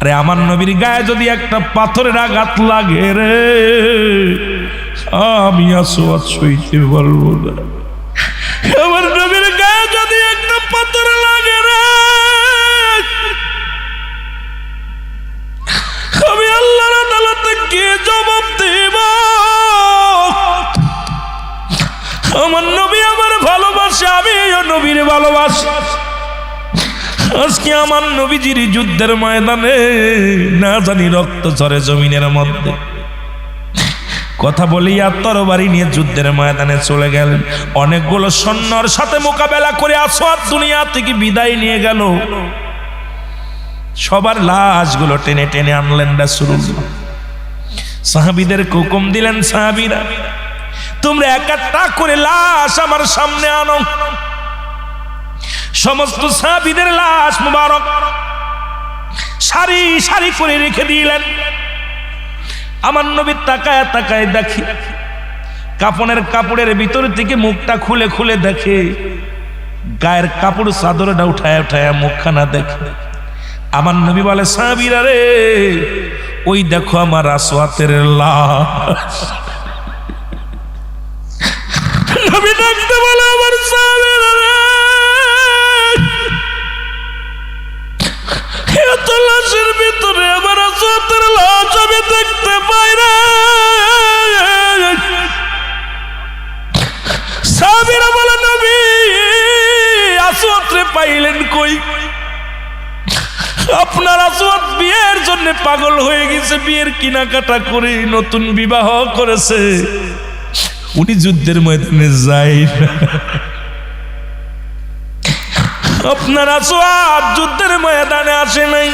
আরে আমার নবীর গায়ে যদি একটা পাথরের আঘাত লাগে রে, আমি আসওয়াদ সইতে পারবো না। আমার নবীর গায়ে যদি একটা পাথর লাগে রে, আমি আল্লাহর আদালতে গিয়ে জবাব দেব। আমার নবী আমার ভালোবাসে, আমি নবীর ভালোবাসি। আজকে আমার নবীজির যুদ্ধের ময়দানে না জানি রক্ত ঝরে জমিনের মধ্যে। কথা বলিয়া তরবারি নিয়ে যুদ্ধের ময়দানে চলে গেলেন। অনেকগুলো সৈন্যর সাথে মোকাবেলা করে আসওয়াদ দুনিয়া থেকে বিদায় নিয়ে গেল। সবার লাশগুলো টেনে টেনে আনলেন রাসূলুল্লাহ। সাহাবীদেরকে হুকুম দিলেন, সাহাবীরা তোমরা একটা করে লাশ আমার সামনে আনো। সমস্ত সাহাবীদের লাশ মুবারক সারি সারি করে রেখে দিলেন। আমার নবী তাকায় তাকায় দেখে, কাফনের কাপড়ের ভিতর থেকে মুখটা খুলে খুলে দেখে, গায়ের কাপড় চাদরটা উঠায় উঠায় মুখখানা দেখে। আমার নবী বলে, সাহাবীরা রে, ওই দেখো আমার আসওয়াতের লাশ। নবী ডাকতে বলে, আমার সাহাবীরা রে, এত লাশের ভিতরে আমার আসওয়াতের লাশ আমি দেখতে পাই না। সাহাবীরা বলে, নবী আসওয়াত রে পাইলেন কই? আপনার আসওয়াত বিয়ের জন্য পাগল হয়ে গেছে, বিয়ের কেনাকাটা করে নতুন বিবাহ করেছে, উনি যুদ্ধের ময়দানে যায় না। আপনার আসওয়াত যুদ্ধের ময়দানে আসে নাই,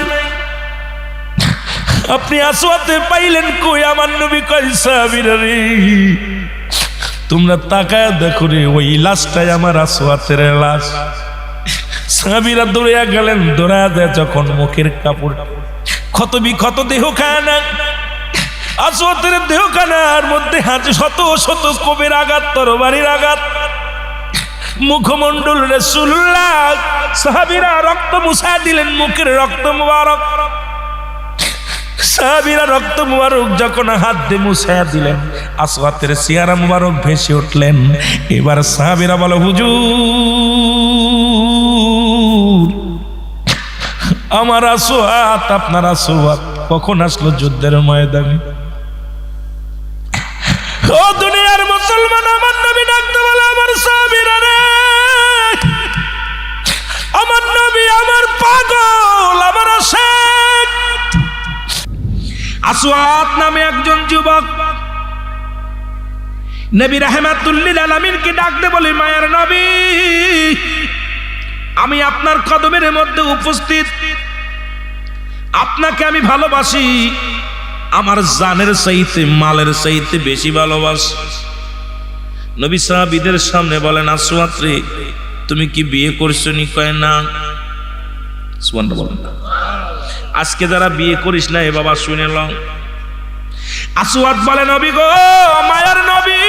আপনি আসওয়াতে পাইলেন কই? আমার নবী কয়, সাহাবীরা রে, তোমরা তাকায় দেখো রে, ওই লাশটাই আমার আসওয়াতের লাশ। সাহাবীরা দৌড়িয়া গেলেন, দৌড়ায় দেয় যখন মুখের কাপড় ক্ষত বিক্ষত দেহখানা, আসওয়াতের দেহখানার মধ্যে হাতে শত শত কোবের আঘাত, তরবারির আঘাত, মুখমণ্ডল রাসূলুল্লাহ। সাহাবীরা রক্ত মুছা দিলেন, মুখের রক্ত মুবারক। সাহাবীরা রক্ত মুবারক যখন হাত দিয়ে মুছা দিলেন, আসওয়াতের চেহারা মুবারক ভেসে উঠলেন। এবার সাহাবীরা বলে, হুজুর, আমার আসওয়াত, আপনার আসওয়াত কখন আসলো যুদ্ধের ময়দানে? ও দুনিয়ার মুসলমান, আমার নবী ডাকতে বলে, আমার সাহাবীরা রে, আমার নবী আমার পাগল, আমার আশিক। আসওয়াদ নামে একজন যুবক নবী রাহমাতুল লিল আলামিনকে ডাকতে বলে, মায়ের নবী, আমি আপনার কদমের মধ্যে উপস্থিত, আপনাকে আমি ভালোবাসি, আমার জানের চাইতে মালের চাইতে বেশি ভালোবাসি। নবী সাহাবীদের সামনে বলেন, আসওয়াদ রে, তুমি কি বিয়ে করছো নি? কয় না। সুবহানাল্লাহ বলেন না। আজকে যারা বিয়ে করিস না, এ বাবা শুনে লও। আসওয়াদ বলে, নবী গো, মায়ার নবী,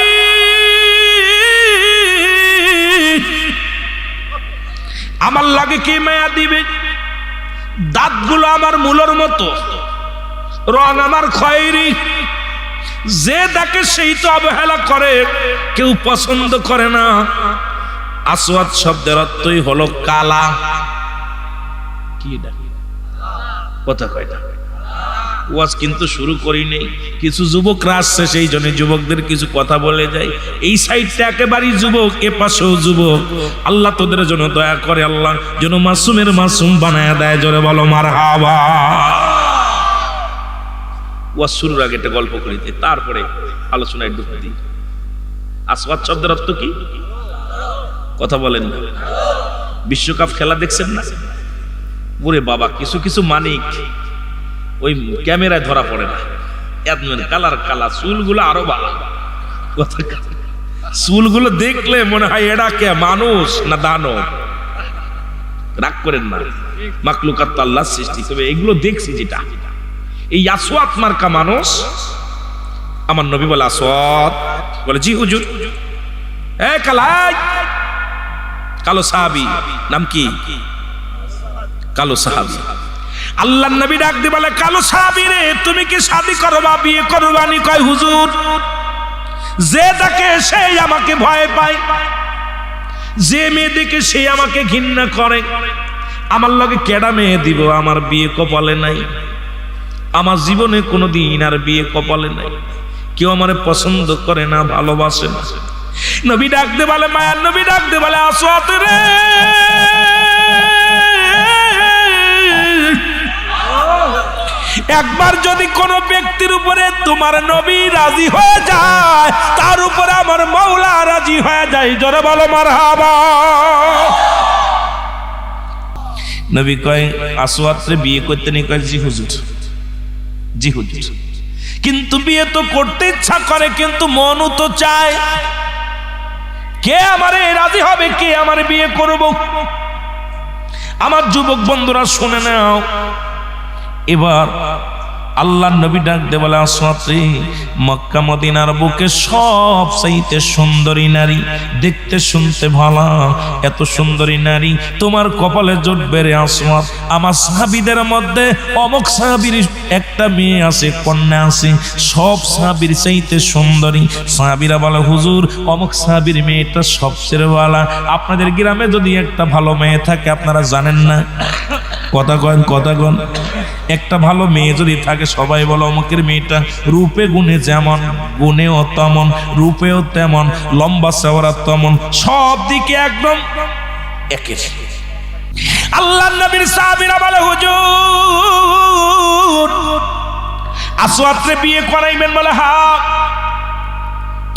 আমার লাগে কি মায়া দিবে? দাঁতগুলো আমার মূলর মতো, রং আমার খয়েরি, যে দেখে সেই তো অবহেলা করে, কেউ পছন্দ করে না। আসওয়াদ শব্দের অর্থই হলো কালা। কি কথা কয় না? ওয়াজ কিন্তু শুরু করি নেই, কিছু যুবকরা আসছে, সেই জন্য যুবকদের কিছু কথা বলে যায়। এই সাইডটা একেবারেই যুবক, এ পাশেও যুবক। আল্লাহ তোদের জন্য দয়া করে, আল্লাহ যেন মাসুমের মাসুম বানায় দেয়। জোরে বলো মারহাবা। ওয়াজ শুরুর আগে একটা গল্প করি, তারপরে আলোচনায় ঢুকে দিই। আসওয়াদ শব্দের অর্থ কি? কথা বলেন না। বিশ্বকাপ খেলা দেখছেন না? ওরে বাবা, কিছু কিছু মানিক ওই ক্যামেরায় ধরা পড়ে না, কালার কালা, চুলগুলো আরো ভালো। চুলগুলো দেখলে মনে হয় এরা কে, মানুষ না দানব? রাগ করেন না, মাকলুকাত তো আল্লাহর সৃষ্টি। তবে এগুলো দেখছি, যেটা এই আসওয়াদ মার্কা মানুষ। আমার নবী বলে, আসওয়াদ বলে, জি হুজুর। এ কালাই, কালো সাহাবী, নাম কি? কালো সাহাবী। আল্লাহর নবী ডাক দিয়ে বলে, কালো সাহাবী রে, তুমি কি শাদী করবা, বিয়ে করবা? নি কয়, হুজুর, যে দেখে সেই আমাকে ভয় পায়, যে মেয়ে দেখে সে আমাকে ঘৃণা করে। আমার লগে কেডা মেয়ে দিব? আমার বিয়ে কপালে নাই, আমার জীবনে কোনোদিন আর বিয়ে কপালে নাই, কেউ আমারে পছন্দ করে না, ভালোবাসে না। নবী ডাক দে বলে, মায়ার নবী ডাক দে বলে, আসওয়াত রে, একবার যদি কোন ব্যক্তির উপরে তোমার নবী রাজি হয়ে যায়, তার উপরে আমার মাওলা রাজি হয়ে যায়। জোরে বলো মারহাবা। নবী কয়, আসওয়াত রে বিয়ে করতে নি? কয়, জি হুজুর, জি হুজুর। কিন্তু বিয়ে তো করতে ইচ্ছা করে, কিন্তু মনও তো চায়। কে আমারে রাজি হবে, কে আমারে বিয়ে করব? আমার যুবক বন্ধুরা শুনে নাও, এবার আল্লাহর নবী ডাক দে বলে, আসওয়াত রে, মক্কা মদিনার বুকে সবচাইতে সুন্দরী নারী, দেখতে শুনতে ভালো, এত সুন্দরী নারী তোমার কপালে জুটবে রে আসওয়াত। আমার সাহাবীদের মধ্যে অমুক সাহাবীর একটা মেয়ে আছে, কন্যা আছে, সব সাহাবীর চাইতে সুন্দরী। সাহাবীরা বলে, হুজুর, অমুক সাহাবীর মেয়েটা সবচেয়ে ভালো। আপনাদের গ্রামে যদি একটা ভালো মেয়ে থাকে, আপনারা জানেন না? কথা কন, কথা কন। একটা ভালো মেয়ে যদি থাকে, সবাই বলো অমুকের মেয়েটা রূপে গুণে যেমন, গুণেও তেমন, রূপেও তেমন, লম্বা চওড়া তেমন, সব দিকে একদম একের। আল্লাহর নবীর সাহাবীরা বলে, হুজুর, আসওয়াত রে বিয়ে করাইবেন? বলে, হ্যাঁ।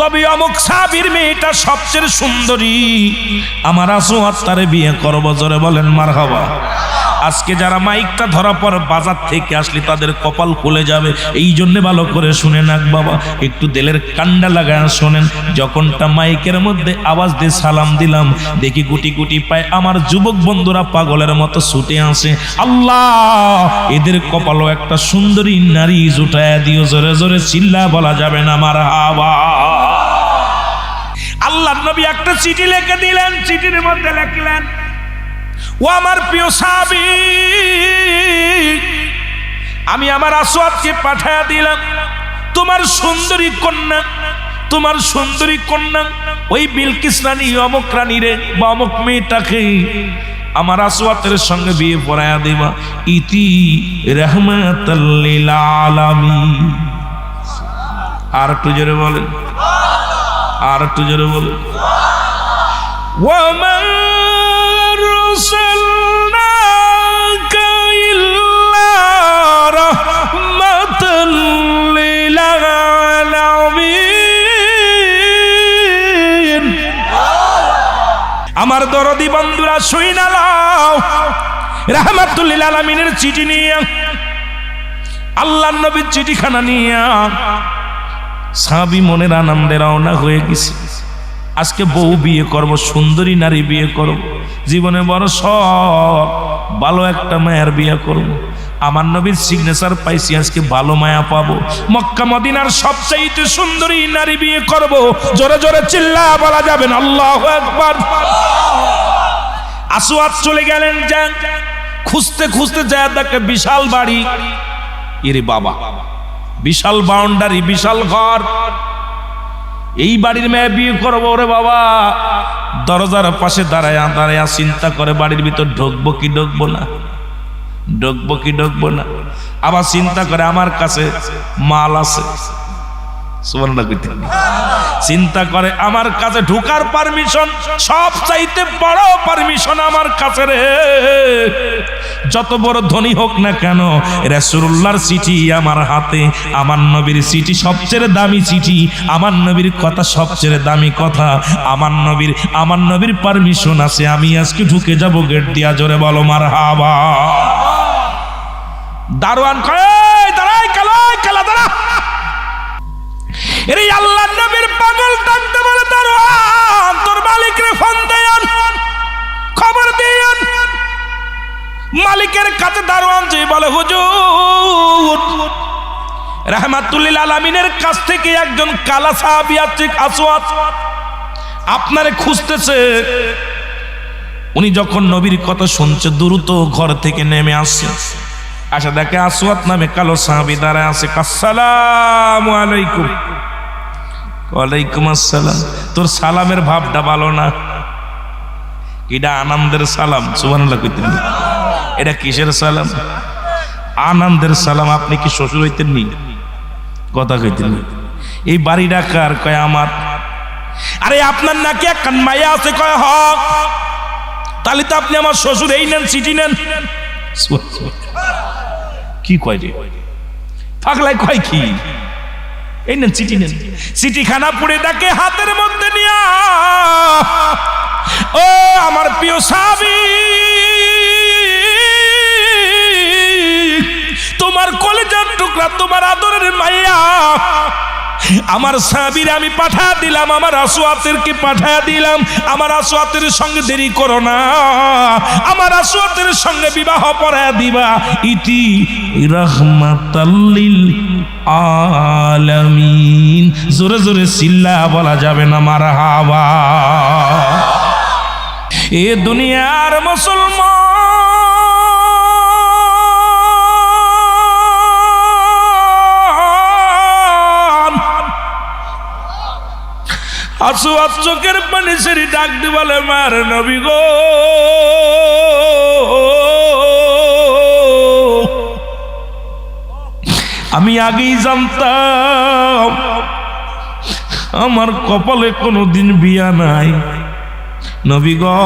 তবে অমুক সাহাবীর মেয়েটা সবচেয়ে সুন্দরী, আমার আসওয়াত তারে বিয়ে করব। জোরে বলেন মারহাবা। আজকে যারা মাইকটা ধরা পর বাজার থেকে আসলে তাদের কপাল খুলে যাবে। এই জন্য ভালো করে শুনে নাক বাবা, একটু দিলের কান্ডা লাগায় শোনেন। যখনটা মাইকের মধ্যে আওয়াজ দিয়ে সালাম দিলাম, দেখি গুটি গুটি পায় আমার যুবক বন্ধুরা পাগলের মতো ছুটে আসে। আল্লাহ, এদের কপালও একটা সুন্দরী নারী জুটায় দিও। জোরে জোরে চিল্লা বলা যাবে না মারহাবা। আল্লাহর নবী একটা চিঠি লিখে দিলেন, চিঠির মধ্যে লিখলেন, ও আমার প্রিয় সাহাবী, আমি আমার আসওয়াতকে পাঠায়া দিলাম তোমার সুন্দরী কন্যা, তোমার সুন্দরী কন্যা ওই বিলকিস রানী, অমুক রানী রে বা অমুক মেয়েটাকে আমার আসওয়াতের সঙ্গে বিয়ে পড়ায়া দিবা। ইতি রাহমাতাল লিল আলামিন। আর একটু জোরে বলেন, আর একটু জোরে বলেন। ওয়া মা আরসালনাকা ইল্লা রাহমাতাল লিল আলামিন। আমার দরদি বন্ধুরা শুইনা নাও, রাহমাতুল লিল আলামিনের চিঠি নিয়ে, আল্লাহর নবীর চিঠিখানা নিয়ে সাহাবী মনের আনন্দে রওনা হয়ে গেছে। আজকে বউ বিয়ে করব, সুন্দরী নারী বিয়ে করব, জীবনে বড় সব ভালো একটা মায়ের বিয়ে করব। আমার নবীর সিগনেচার পাইছি, আজকে ভালো মায়া পাবো। মক্কা মদিনার সবচাইতে সুন্দরী নারী বিয়ে করব। জোরে জোরে চিল্লা বলা যাবে না আল্লাহু আকবার। আসওয়াত চলে গেলেন, যান খুঁজতে খুঁজতে যায় দেখে বিশাল বাড়ি। এরে বাবা, বিশাল বাউন্ডারি, বিশাল ঘর, এই বাড়ির মেয়ে বিয়ে করবো। ওরে বাবা, দরজার পাশে দাঁড়ায় দাঁড়ায় চিন্তা করে, বাড়ির ভিতর ঢুকবো কি ঢুকবো না, ঢুকবো কি ঢুকবো না। আবার চিন্তা করে আমার কাছে মাল আছে, চিন্তা করে আমার কাছে ঢুকার পারমিশন, সব চাইতে বড় পারমিশন আমার কাছে রে। যত বড় ধনী হোক না কেন, রাসূলুল্লাহর চিঠি আমার হাতে, আমার নবীর চিঠি সবচেয়ে দামি চিঠি, আমার নবীর কথা সবচেয়ে দামি কথা, আমার নবীর পারমিশন আছে, আমি আজকে ঢুকে যাব গেট দিয়া। জোরে বলো মারহাবা। দারোয়ান কয়, দাঁড়াই, কালাই কালা দাঁড়া। এর আল্লাহর নবীর পাগল ডাকতে বলে, দারোয়ান তোর মালিকরে ফোন দেন, খবর দেন। মালিকের কাছে দারোয়ান যে বলে, হুজুর, রাহমাতুল লিল আলামিনের কাছ থেকে একজন কালা সাহাবী আছে, আসওয়াত, আপনারে খুঁজতেছে। উনি যখন নবীর কথা শুনছে, দ্রুত ঘর থেকে নেমে আসছে, আচ্ছা দেখে আসওয়াদ নামে কালো সাহাবী দাঁড়ায় আছে, আসসালামু আলাইকুম। ওয়ালাইকুম আসসালাম। তোর সালামের ভাবটা ভালো না, এটা আনন্দের সালাম। সুবহানাল্লাহ কইতেন। এটা কিসের সালাম? আনন্দের সালাম। আপনি কি শ্বশুর হইতেন নি? কথা কইতেন। এই বাড়ি ডাকার কয় আমার। আরে আপনার নাকি একখান মায়া আছে? কয় হ। তাহলে তো আপনি আমার শ্বশুর। এই নেন চিঠি নেন। কি কয় রে পাগলাই? কয় কি? এই নেন চিঠি নেন। চিঠিখানা পড়ে ডাকে হাতের মধ্যে নিয়া, ও আমার প্রিয় সাহাবী, তোমার কলেজার টুকরা, তোমার আদরের মাইয়া আমার সাহাবীর আমি পাঠা দিলাম, আমার আসওয়াতেরকে পাঠা দিলাম। আমার আসওয়াতের সঙ্গে দেরি করো না, আমার আসওয়াতের সঙ্গে বিবাহ পড়ায়া দিবা। ইতি রাহমাতাল লিল আলামিন। জোরে জোরে চিল্লা বলা যাবে না মারহাবা। এ দুনিয়ার মুসলমান আসওয়াদ চোখের পানি সেরি ডাক দি বলে, মার নবী গো, আমি আগেই জানতাম আমার কপালে কোনোদিন বিয়া নাই। নবী গো,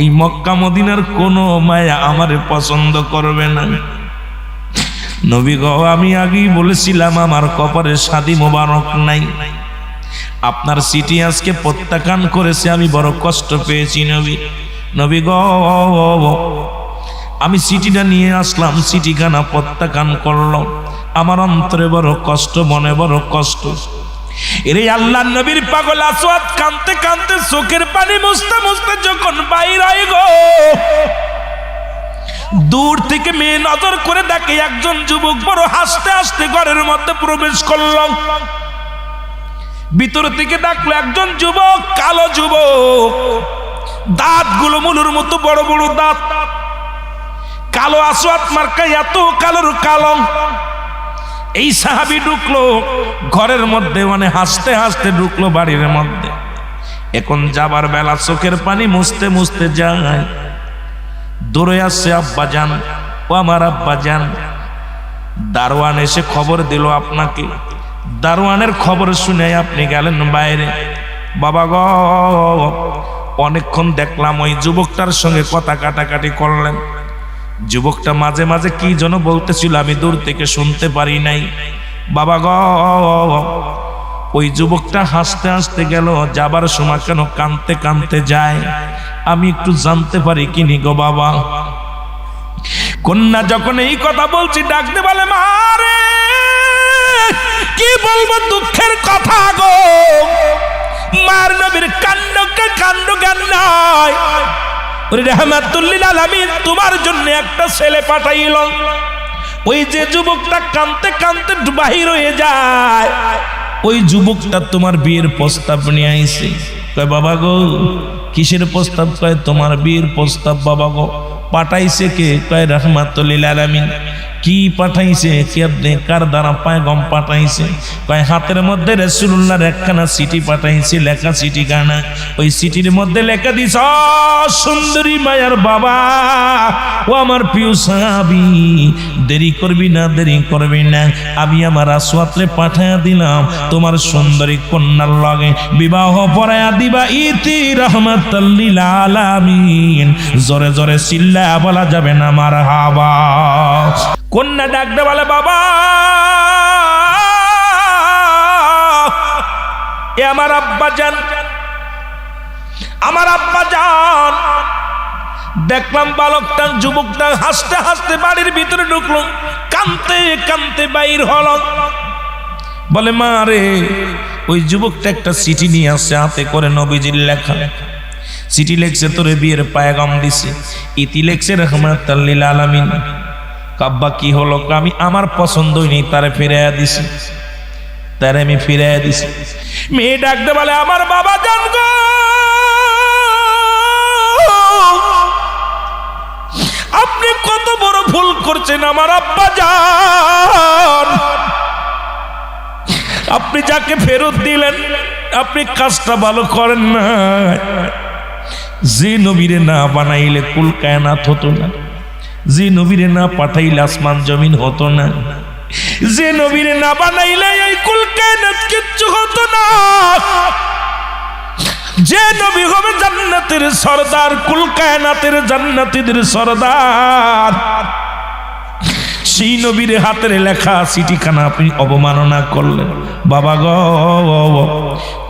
এই মক্কা মদিনার কোনো মায়া আমারে পছন্দ করবে না। নবী গো, আমি আগেই বলেছিলাম আমার কপালে শাদী মোবারক নাই। আপনার চিঠি আজকে প্রত্যাখ্যান করেছে, আমি বড় কষ্ট পেয়েছি নবী। নবী গো, আমি চিঠিটা নিয়ে আসলাম, চিঠিখানা প্রত্যাখ্যান করলো। আমার অন্তরে বড় কষ্ট, মনে বড় কষ্ট। এরে আল্লাহর নবীর পাগল আসওয়াদ কাঁদতে কাঁদতে চোখের পানি মুছতে মুছতে যখন বাইর হয় গো, দূর থেকে মেয়ে নজর করে দেখে একজন যুবক বড় হাসতে হাসতে ঘরের মধ্যে প্রবেশ করল। ভিতর থেকে ডাকলো একজন যুবক, কালো যুবক, দাঁতগুলো মুলুর মতো বড় বড় দাঁত, কালো আসওয়াদ মার্কা, এত কালোর কালো। এই সাহাবী ঢুকলো ঘরের মধ্যে, মানে হাসতে হাসতে ঢুকলো বাড়ির মধ্যে। এখন যাবার বেলা চোখের পানি মুছতে মুছতে যায়, দৌড়ে আসছে আব্বা জান, ও আমার আব্বা জান। দারোয়ান এসে খবর দিল আপনাকে। দারোয়ানের খবর শুনে আপনি গেলেন বাইরে। বাবা গো, অনেকক্ষণ দেখলাম ওই যুবকটার সঙ্গে কথা কাটাকাটি করলেন। যুবকটা মাঝে মাঝে কি যেন বলতেছিল, আমি দূর থেকে শুনতে পারি নাই। বাবা গো, ওই যুবকটা হাসতে হাসতে গেল, যাবার সময় কেন কাঁদতে কাঁদতে যায়, আমি একটু জানতে পারি কিনি গো বাবা? কন্যা যখন এই কথা বলছি ডাকতে বলে, মারে কি বলবো দুঃখের কথা গো। মার নবীর কান্ডকে কান্ড গান নাই। ওরে রাহমাতুল লিল আলামিন তোমার জন্য একটা ছেলে পাঠাইল। ওই যে যুবকটা কাঁদতে কাঁদতে বাহির হয়ে যায়, ওই যুবকটা তোমার বিয়ের প্রস্তাব নিয়ে আইছে। কয় বাবা গো, কিসের প্রস্তাব? কয় তোমার বিয়ের প্রস্তাব। বাবা গো, পাঠাইছে কে? কয় রাহমাতুল লিল আলামিন। কি পাঠাইছে? কেমনে কার দ্বারা পায়গাম পাঠাইছে? কয় হাতের মধ্যে রাসূলুল্লাহর একখানা চিঠি পাঠাইছে, লেখা চিঠিখানা। ওই চিঠির মধ্যে লেখা দিছ, সুন্দরী মায়ার বাবা, ও আমার প্রিয় সাহাবী, দেরি করবি না, দেরি করবি না। আমি আমার আসওয়াদরে পাঠায়া দিলাম, তোমার সুন্দরী কন্যার লগে বিবাহ পড়ায়া দিবা। ইতি রাহমাতাল লিল আলামিন। জোরে জোরে চিল্লা বলা যাবে না মারহাবা। কন্যা ডাকতে বলে, বাবা এ আমার আব্বা জান, আমার আব্বা জান। দেখলাম বালকটা, যুবকটা হাসতে হাসতে বাড়ির ভিতরে ঢুকলো, কাঁদতে কাঁদতে বাইর হল। বলে, মা রে, ওই যুবকটা একটা চিঠি নিয়ে আসছে, হাতে করে নবীজির লেখা চিঠি লেখছে, তোরে বিয়ের পায়গাম দিছে। ইতি লেখছে রাহমাতাল লিল আলামিন। কাব্বা কি হলো? আমি আমার পছন্দই নেই, তারে ফিরাইয়া দিছি, তারে আমি ফিরাইয়া দিছি। মেয়ে ডাকতে বলে, আমার বাবা জান গো, আপনি কত বড় ভুল করছেন আমার আব্বা জান। আপনি যাকে ফেরত দিলেন আপনি কাজটা ভালো করেন না। যে নবীরে না বানাইলে কুল কায়নাত হতো না, যে নবীরে না পাঠাইলে আসমান জমিন হতো না, যে নবীরে না বানাইলে এই কুল কায়নাত কিচ্ছু হতো না। যে নবী হবে জান্নাতের সরদার, কুল কায়নাতের জান্নাতীদের সরদার, সেই নবীর হাতের লেখা চিঠিখানা আপনি অবমাননা করলেন। বাবা গো,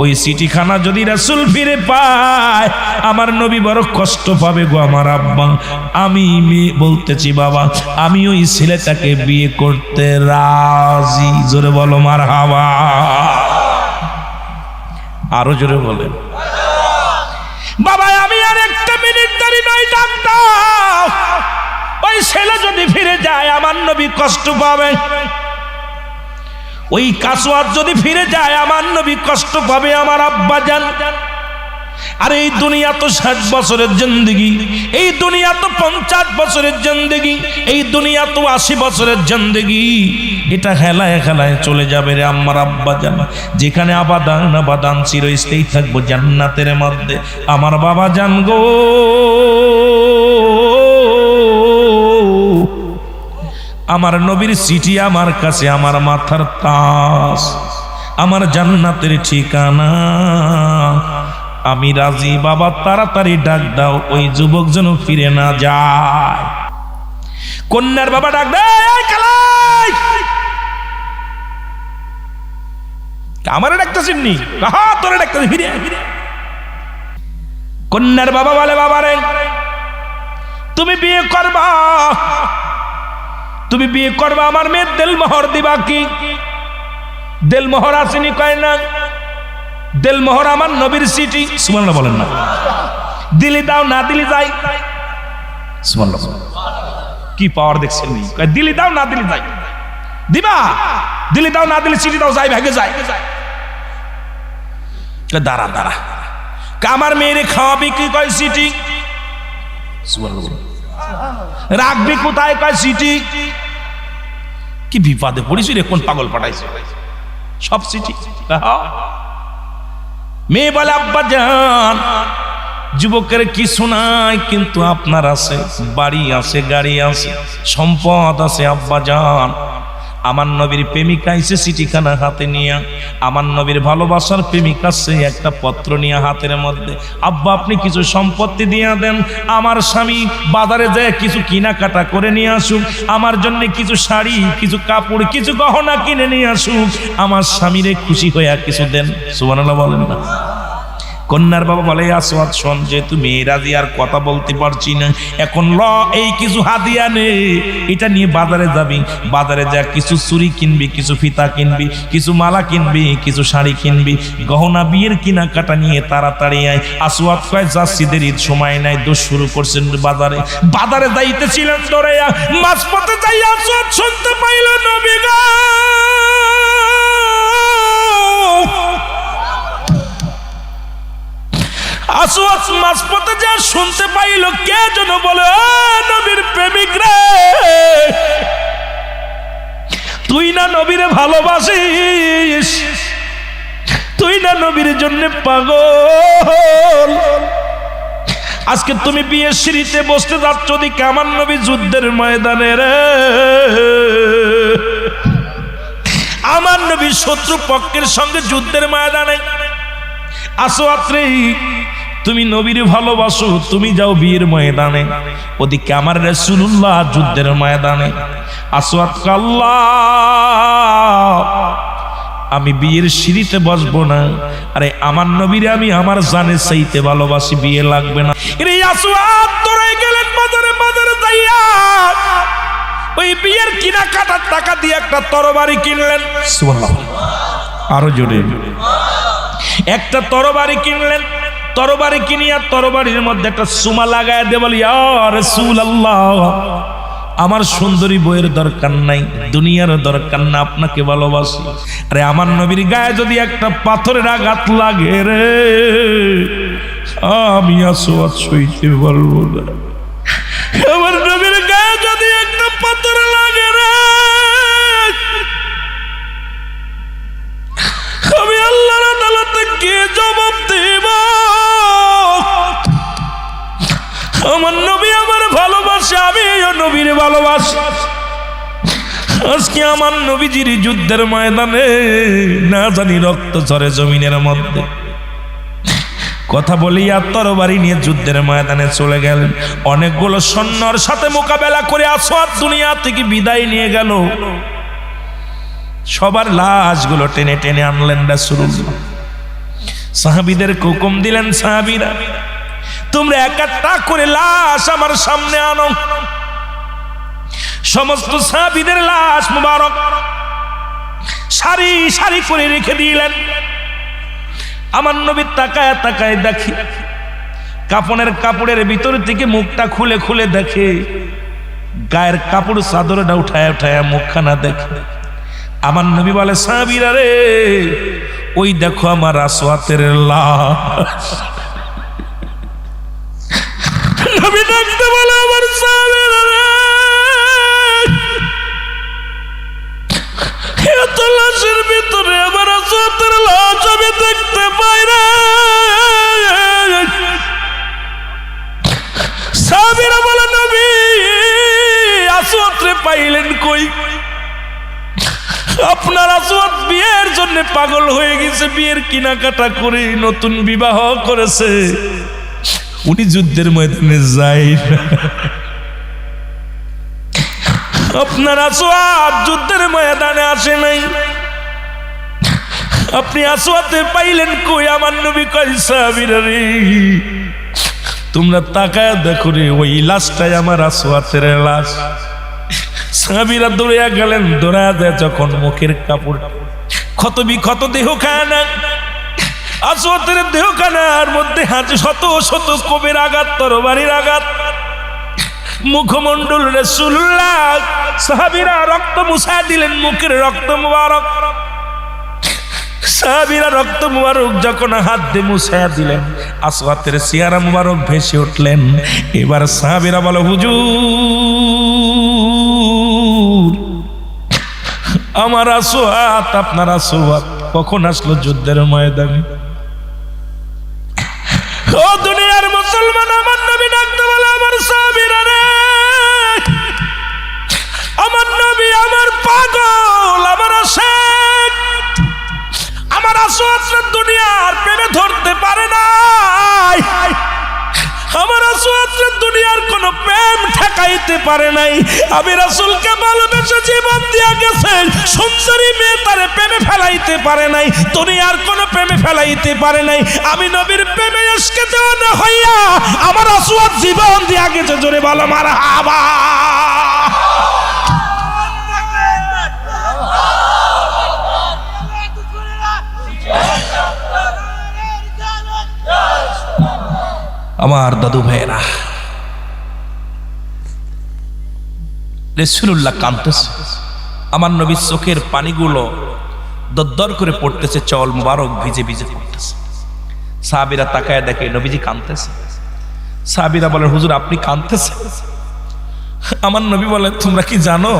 ওই চিঠিখানা যদি রাসূল ফিরে পায় আমার নবী বড় কষ্ট পাবে গো আমার আব্বা। আমি বলতেছি বাবা, আমি ওই ছেলেটাকে বিয়ে করতে রাজি। জোরে বলো মারহাবা। আরো জোরে বলেন বাবা। আমি আর একটা মিনিট দাঁড়ি নয়, ডাক্তার ওই ছেলে যদি ফিরে যায় আমার নবী কষ্ট পাবে। ওই কাসওয়াত যদি ফিরে যায় আমার নবী কষ্ট পাবে আমার আব্বা জান। আর এই দুনিয়া তো 60 বছরের জিন্দেগি, এই দুনিয়া তো 50 বছরের জিন্দেগি, এই দুনিয়া তো 80 বছরের জিন্দেগি। এটা হেলায় হেলায় চলে যাবে রে আমার আব্বা জান। যেখানে আবাদান আবাদান চিরস্থায়ী থাকবো জান্নাতের মধ্যে। আমার বাবা জান গো, আমার নবীর চিঠি আমার কাছে আমার মাথার তাজ, আমার জান্নাতের ঠিকানা। আমি রাজি বাবা, তাড়াতাড়ি ডাক দাও ওই যুবক যেন ফিরে না যায়। কন্যার বাবা ডাক দেয়, কালাই আমারে ডাকতেছেন নি? কাহা তোরে ডাকতেছে, ফিরে ফিরে। কন্যার বাবা বলে, বাবা রে তুমি বিয়ে করবা, তুমি বিয়ে করবা, আমার মেয়ের দেলমোহর দিবা কি? দেলমোহর আসেনি? কয় না। দেলমোহর আমার নবীর চিঠি। সুবহানাল্লাহ বলেন না। দিলি দাও, না দিলি যাই। সুবহানাল্লাহ। কি পাওয়ার দেখছেন? কয় দিলি দাও, না দিলি যাই। দিবা? দিলি দাও, না দিলি চিঠি দাও, যাই ভাগে যাই। দাঁড়া দাঁড়া, আমার মেয়েরে খাওয়াবি কি? কয় চিঠি। সুবহানাল্লাহ। রাখবি কোথায়? কয় চিঠি। কি বিপদে পড়িস রে, কোন পাগল পাঠাইছে? সব চিঠি। মেয়ে বলে, আব্বা জান যুবকের কিছু নাই, কিন্তু আপনার আছে, বাড়ি আছে, গাড়ি আছে, সম্পদ আছে। আব্বা জান আমার নবীর প্রেমিকা এসে চিঠিখানা হাতে নিয়ে, আমার নবীর ভালোবাসার প্রেমিকা সে একটা পত্র নিয়ে হাতের মধ্যে। আব্বা আপনি কিছু সম্পত্তি দিয়ে দেন, আমার স্বামী বাজারে যায় কিছু কেনাকাটা করে নিয়ে আসুক, আমার জন্য কিছু শাড়ি, কিছু কাপড়, কিছু গহনা কিনে নিয়ে আসুক, আমার স্বামীরে খুশি হয়ে কিছু দেন। সুবহানাল্লাহ বলেন না। কন্যার বাবা বলে, আসওয়াদ শোন, যেহেতু মেয়ে রাজি আর কথা বলতে পারছি না, এখন ল এই কিছু হাদিয়া নে, এটা নিয়ে বাজারে যাবি, বাজারে যা কিছু চুড়ি কিনবি, কিছু ফিতা কিনবি, কিছু মালা কিনবি, কিছু শাড়ি কিনবি, গহনা বিয়ের কেনাকাটা নিয়ে তাড়াতাড়ি আয়। আসওয়াদ কয় যাচ্ছিদের ঈদ সময় নাই, দোষ শুরু করছেন বাজারে। বাজারে যাইতেছিলেন দৌড়াইয়া, মাঝপথে যাই আসওয়াদ শুনতে পাইল নবী গো, আসওয়াদ মাঝপথে যা শুনতে পাইল কে যেন বলে, নবীর প্রেমিক রে, তুই না নবীরে ভালোবাসিস, তুই না নবীর জন্য পাগল। আজকে তুমি বিয়ের সিঁড়িতে বসতে যাচ্ছ, দিকে আমার নবী যুদ্ধের ময়দানে রে, আমার নবী শত্রু পক্ষের সঙ্গে যুদ্ধের ময়দানে। আসওয়াদ রে তুমি নবীর ভালোবাসো, তুমি যাও বিয়ের ময়দানে, ওদিকে আমার রাসূলুল্লাহ যুদ্ধের ময়দানে। আসওয়াদ আল্লাহ আমি বিয়ের সিঁড়িতে বসবো না, আরে আমার নবীরে আমি আমার জানে চাইতে ভালোবাসি, বিয়ে লাগবে না। রে আসওয়াদ তোরাই গেলেন বাজারে, বাজারে যাইয়া ওই বিয়ের কেনাকাটার টাকা দিয়ে একটা তরবারি কিনলেন। সুবহানাল্লাহ। আরো জোরে। একটা তরবারি কিনলেন, তরবারি কিনিয়া তরবারির মধ্যে একটা সুমা লাগায় দে, বলি ইয়া রাসূলুল্লাহ আমার সুন্দরী বইয়ের দরকার নাই, দুনিয়ার দরকার না, আপনাকে ভালোবাসি। আরে আমার নবীর গায়ে যদি একটা পাথরের আঘাত লাগে রে, আমি আসওয়াদ সইতে পারবো না। আমার নবীর গায়ে ভেতরে লাগে রে, আমি আল্লাহর আদালতে গিয়ে জবাব দেব। আমার নবী আমার ভালোবাসে, আমিও নবীর ভালোবাসি। আজকে আমার নবীজির যুদ্ধের ময়দানে না জানি রক্ত ঝরে জমিনের মধ্যে। কথা বলিয়া তরবারি নিয়ে যুদ্ধের ময়দানে চলে গেলেন। অনেকগুলো সৈন্যর সাথে মোকাবেলা করে আসওয়াদ দুনিয়া থেকে বিদায় নিয়ে গেল। সবার লাশগুলো টেনে টেনে আনলেন রাসূলুল্লাহ। সাহাবীদের হুকুম দিলেন, সাহাবীরা তোমরা এক একটা করে লাশ আমার সামনে আনো। সমস্ত সাহাবীদের লাশ মুবারক সারি সারি করে রেখে দিলেন। আমার নবী তাকায় তাকায় দেখে, কাফনের কাপড়ের ভিতর থেকে মুখটা খুলে খুলে দেখে, গায়ের কাপড় চাদরটা উঠায় উঠায় মুখখানা দেখে। আমার নবী বলে, সাহাবীরা রে, ওই দেখো আমার আসওয়াতের লাশ। নবী ডাকতে বলে, আমার সাহাবীরা রে, এত লাশের ভিতরে আমার আসওয়াতের লাশ আমি দেখতে পাই না। সাহাবীরা বলে, নবী আসওয়াত রে পাইলেন কই? আপনার আসওয়াত বিয়ের জন্য পাগল হয়ে গেছে, বিয়ের কেনাকাটা করে নতুন বিবাহ করেছে, উনি যুদ্ধের ময়দানে যায় না। আপনার আসওয়াত যুদ্ধের ময়দানে আসে নাই, আপনি আসওয়াতে পাইলেন কই? আমার নবী কয়, সাহাবীরা রে, তোমরা তাকায় দেখো রে, ওই লাশটাই আমার আসওয়াতের লাশ। সাহাবীরা দৌড়িয়া গেলেন, দৌড়া দেয় যখন মুখের কাপড় ক্ষত বিক্ষত দেহখানা, আসওয়াতের দেহখানার মধ্যে শত শত কোবের আঘাত, তরবারির আঘাত, মুখমণ্ডল রাসূলুল্লাহ। সাহাবীরা রক্ত মুছা দিলেন, মুখের রক্ত মুবারক। সাহাবীরা রক্ত মুবারক যখন হাত দিয়ে মুছা দিলেন, আসওয়াতের চেহারা মুবারক ভেসে উঠলেন। এবার সাহাবীরা বলে, হুজুর আমার আসওয়াত, আপনার আসওয়াত কখন আসলো যুদ্ধের ময়দানে? ও দুনিয়ার মুসলমান, আমার নবী ডাকতে বলে, আমার সাহাবীরা রে, আমার নবী আমার পাগল, আমার আশিক, আমার আসওয়াত দুনিয়ার প্রেমে ধরতে পারে নাই, আমার আসওয়াত দুনিয়ার কোন প্রেম ঠেকাইতে পারে নাই। আমি রাসূলকে ভালোবেসে জীবন দিয়া গেছে, সুন্দরী মেয়ে তারে প্রেমে ফেলাইতে পারে নাই, দুনিয়ার কোন প্রেমে ফেলাইতে পারে নাই। আমি নবীর প্রেমে ইশকে দেওয়ানা হইয়া আমার আসওয়াত জীবন দিয়া গেছে। জোরে বলো মারহাবা। আমার দাদু ভাইয়েরা, রাসূলুল্লাহ কাঁদতেছে, আমার নবীর চোখের পানিগুলো দরদর করে পড়তেছে, চল মুবারক ভিজে ভিজে পড়তেছে। সাহাবীরা তাকায় দেখে নবীজি কাঁদতেছে। সাহাবীরা বলে, হুজুর আপনি কাঁদতেছেন? আমার নবী বলে, তোমরা কি জানো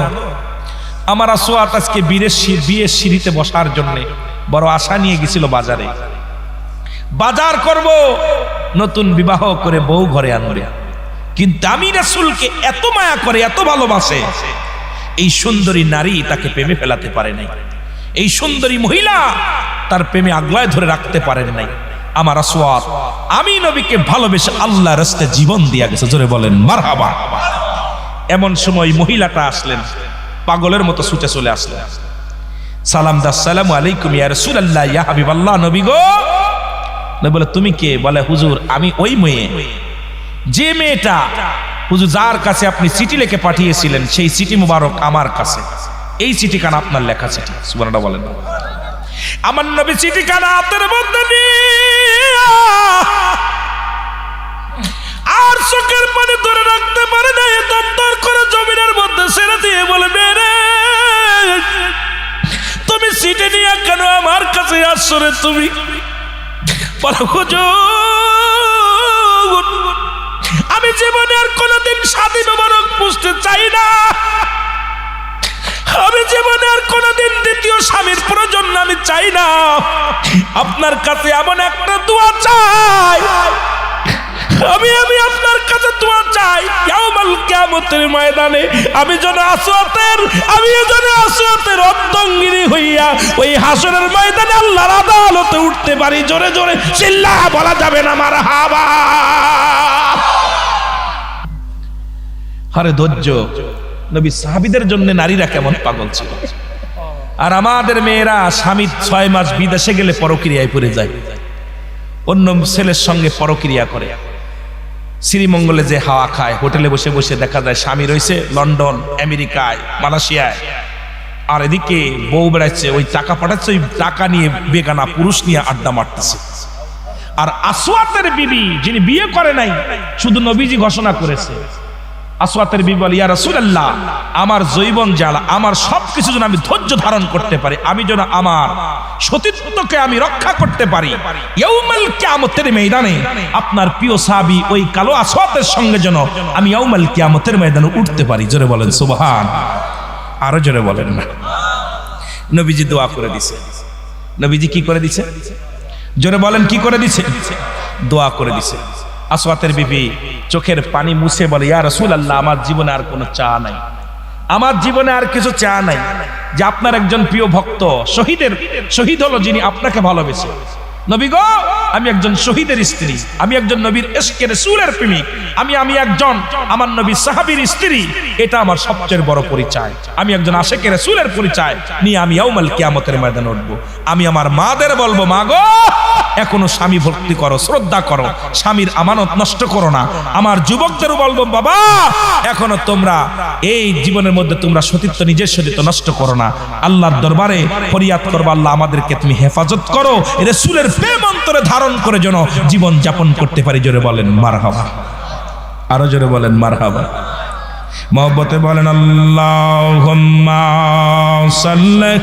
আমার আসওয়াত আজকে বিয়ের সিঁড়িতে বসার জন্য বড় আশা নিয়ে গেছিল বাজারে, বাজার করব, নতুন বিবাহ করে বউ ঘরে আনবে। কিন্তু আমি রাসূলকে এত মায়া করে, এত ভালোবাসে, এই সুন্দরী নারী তাকে প্রেমে ফেলাতে পারে নাই, এই সুন্দরী মহিলা তার প্রেমে আগলায় ধরে রাখতে পারেন নাই। আমার আসওয়াত আমি নবীকে ভালোবেসে আল্লাহর রাস্তায় জীবন দিয়া গেছে। জোরে বলেন মারহাবা। এমন সময় মহিলাটা আসলেন, পাগলের মতো ছুটে চলে আসলেন। সালাম দা, আসসালামু আলাইকুম ইয়া রাসূলুল্লাহ, ইয়া হাবিবাল্লাহ। নবী গো। নবী বলে, তুমি কে? বলে, হুজুর আমি ওই মেয়ে, যে মেয়েটা হুজুর যার কাছে আপনি চিঠি লিখে পাঠিয়েছিলেন, সেই চিঠি মুবারক আমার কাছে, এই চিঠি কানা আপনার লেখা চিঠি। সুবহানাল্লাহ বলেন। আমার নবী চিঠি কানা হাতের মধ্যে নিয়ে আর চোখের পানি ধরে রাখতে পারে না, দরদর করে জমিনের মধ্যে ছেড়ে দিয়ে বলে, রে তুমি চিঠি নিয়ে কেন আমার কাছে আসছো রে? তুমি আমি জীবনে আর কোনদিন শাদী মোবারক বুঝতে চাই না, জীবনে আর কোনোদিন দ্বিতীয় স্বামীর প্রয়োজন আমি চাই না। আপনার কাছে এমন একটা দোয়া চাই, আমি আপনার কাছে দোয়া চাই, ইয়াউমাল কিয়ামতের ময়দানে আমি যেন আসওয়াতের অর্ধাঙ্গিনী হইয়া ওই হাসরের ময়দানে আল্লাহর আদালতে উঠতে পারি। জোরে জোরে চিল্লায়া বলা যাবে না মারহাবা। আরে ধৈর্য, নবী সাহাবীদের জন্য নারীরা কেমন পাগল ছিল। আর আমাদের মেয়েরা স্বামী 6 মাস বিদেশে গেলে পরক্রিয়ায় পড়ে যায়, অন্য ছেলের সঙ্গে পরক্রিয়া করে। শ্রীমঙ্গলে যে হাওয়া খায়, হোটেলে বসে বসে দেখা যায় স্বামী রয়েছে লন্ডন, আমেরিকায়, মালয়েশিয়ায়, আর এদিকে বউ বেড়াচ্ছে, ওই টাকা পাঠাচ্ছে, ওই টাকা নিয়ে বেগানা পুরুষ নিয়ে আড্ডা মারতেছে। আর আসওয়াতের বিবি যিনি বিয়ে করে নাই, শুধু নবীজি ঘোষণা করেছে, আসওয়াতের বিবি বলে, ইয়া রাসূলুল্লাহ, আমার জৈবন জ্বালা, আমার সবকিছু যেন আমি ধৈর্য ধারণ করতে পারি, আমি যেন আমার সতীত্বকে আমি রক্ষা করতে পারি, ইয়াউমাল কিয়ামতের ময়দানে আপনার প্রিয় সাহাবী ওই কালো আসওয়াতের সঙ্গে যেন আমি ইয়াউমাল কিয়ামতের ময়দানে উঠতে পারি। জোরে বলেন সুবহান। আরো জোরে বলেন না। নবীজি দোয়া করে দিছে। নবীজি কি করে দিছে? জোরে বলেন, কি করে দিছে? দোয়া করে দিছে। আসওয়াতের বিবি চোখের পানি মুছে বলে, ইয়া রাসূলুল্লাহ, আমার জীবনে আর কোনো চা নাই, আমার জীবনে আর কিছু চা নাই, যে আপনার একজন প্রিয় ভক্ত শহীদ হলো যিনি আপনাকে ভালোবেসে। নবী গো, আমি একজন শহীদের স্ত্রী, আমি একজন নবীর ইশকের রাসূলের প্রেমিক, আমি একজন আমার নবীর সাহাবীর স্ত্রী, এটা আমার সবচেয়ে বড় পরিচয়। আমি একজন আশিকের রাসূলের পরিচয় নিয়ে আমি ইয়াউমাল কিয়ামতের ময়দানে উঠব। আমি আমার মাদের বলবো, মা গো, এখনো স্বামী ভক্তি করো, শ্রদ্ধা করো, স্বামীর আমানত নষ্ট করো না। আমার যুবকদেরও বলবো, বাবা, এখনো তোমরা এই জীবনের মধ্যে তোমরা সতীত্ব, নিজের সতীত্ব নষ্ট করো না। আল্লাহর দরবারে ফরিয়াদ করবো, আল্লাহ আমাদেরকে তুমি হেফাজত করো, রাসূলের প্রেম অন্তরে ধারণ করে যেন জীবন যাপন করতে পারি। জোরে বলেন মারহাবা। আরো জোরে বলেন মারহাবা। মহব্বতে বলেন আল্লাহুম্মা সাল্লি